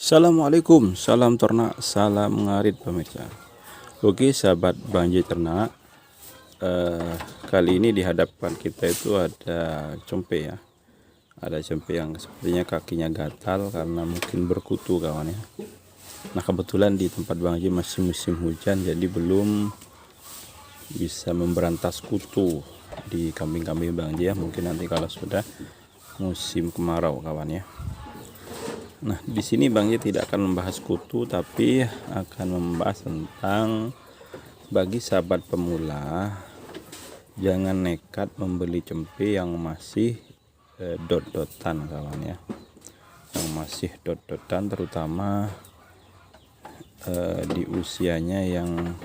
Assalamualaikum, salam ternak, salam ngarit pemirsa. Oke sahabat Bang J Ternak, kali ini di hadapan kita itu ada cempe ya. Ada cempe yang sepertinya kakinya gatal karena mungkin berkutu kawan ya. Nah kebetulan di tempat Bang J masih musim hujan, jadi belum bisa memberantas kutu di kambing-kambing Bang J ya. Mungkin nanti kalau sudah musim kemarau kawan ya. Nah, di sini Bang J tidak akan membahas kutu, tapi akan membahas tentang bagi sahabat pemula jangan nekat membeli cempe yang masih dot-dotan kawan ya. Yang masih dot-dotan terutama di usianya yang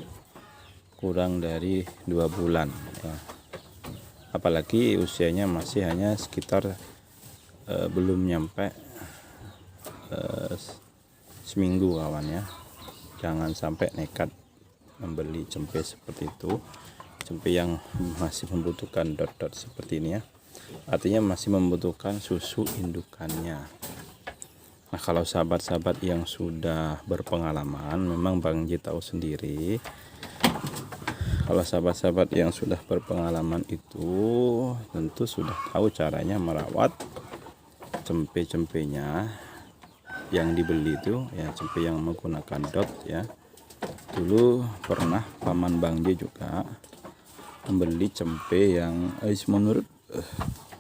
kurang dari 2 bulan ya. Apalagi usianya masih hanya sekitar belum nyampe seminggu kawan ya. Jangan sampai nekat membeli cempe seperti itu, cempe yang masih membutuhkan dot-dot seperti ini ya, artinya masih membutuhkan susu indukannya. Nah kalau sahabat-sahabat yang sudah berpengalaman, memang Bang J tahu sendiri, kalau sahabat-sahabat yang sudah berpengalaman itu tentu sudah tahu caranya merawat cempe-cempenya yang dibeli itu ya, cempe yang menggunakan dot ya. Dulu pernah paman Bang J juga membeli cempe yang menurut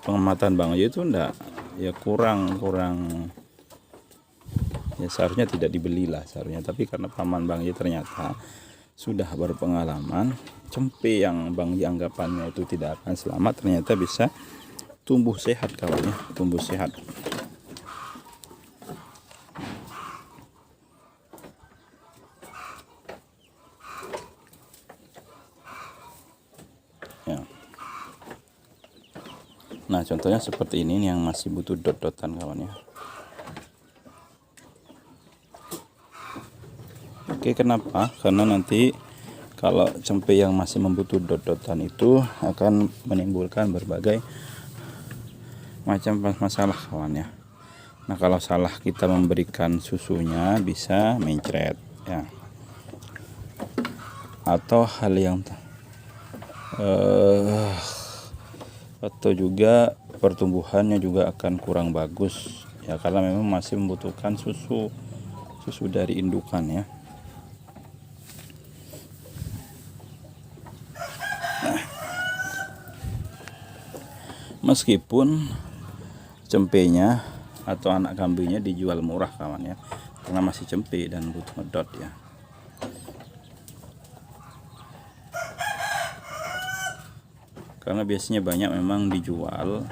pengamatan Bang J itu enggak ya, kurang ya, seharusnya tidak dibeli lah seharusnya, tapi karena paman Bang J ternyata sudah berpengalaman, cempe yang Bang J anggapannya itu tidak akan selamat ternyata bisa tumbuh sehat kawan ya, tumbuh sehat. Ya. Nah contohnya seperti ini yang masih butuh dot-dotan kawan ya. Oke, kenapa? Karena nanti kalau cempe yang masih membutuh dot-dotan itu akan menimbulkan berbagai macam masalah kawan ya. Nah kalau salah kita memberikan susunya bisa mencret ya, atau hal yang atau juga pertumbuhannya juga akan kurang bagus ya, karena memang masih membutuhkan susu dari indukan ya. Nah, meskipun cempenya atau anak kambingnya dijual murah kawan ya, karena masih cempe dan butuh ngedot ya. Karena biasanya banyak memang dijual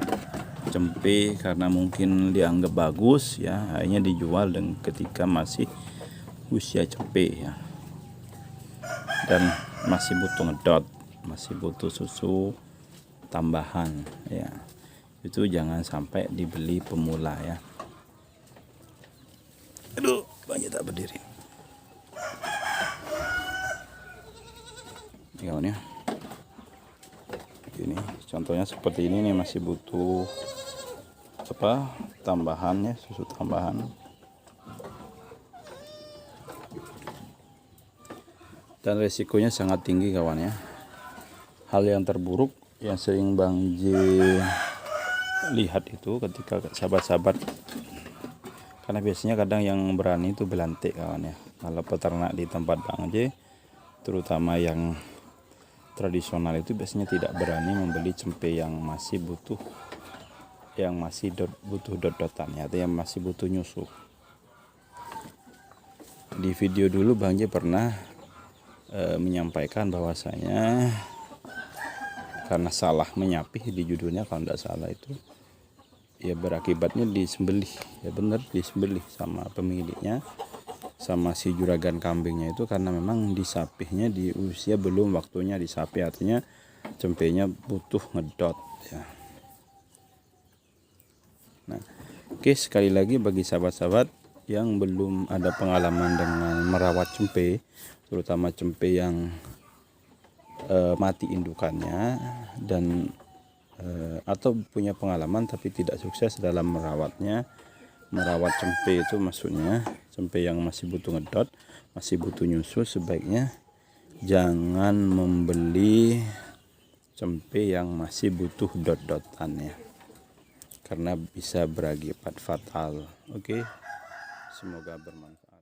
cempe karena mungkin dianggap bagus ya, akhirnya dijual dan ketika masih usia cempe ya, dan masih butuh ngedot, masih butuh susu tambahan ya, itu jangan sampai dibeli pemula ya. Aduh, banyak tak berdiri kawan ya. Ini contohnya seperti ini nih, masih butuh tambahannya, susu tambahan. Dan resikonya sangat tinggi kawan ya. Hal yang terburuk yang sering Bang J lihat itu ketika sahabat-sahabat, karena biasanya kadang yang berani itu belantik kawan ya. Kalau peternak di tempat Bang J terutama yang tradisional itu biasanya tidak berani membeli cempe yang masih butuh dot-dotan ya, atau yang masih butuh nyusu. Di video dulu Bang J pernah menyampaikan bahwasanya karena salah menyapih di judulnya kalau tidak salah itu ya, berakibatnya disembelih ya, bener disembelih sama pemiliknya, sama si juragan kambingnya itu, karena memang disapihnya di usia belum waktunya disapih, artinya cempenya butuh ngedot ya. Nah oke, sekali lagi bagi sahabat-sahabat yang belum ada pengalaman dengan merawat cempe, terutama cempe yang mati indukannya, dan atau punya pengalaman tapi tidak sukses dalam merawat cempe itu maksudnya, Cempe yang masih butuh ngedot, masih butuh nyusul, sebaiknya jangan membeli cempe yang masih butuh dot-dotan ya, karena bisa berakibat fatal. Oke, semoga bermanfaat.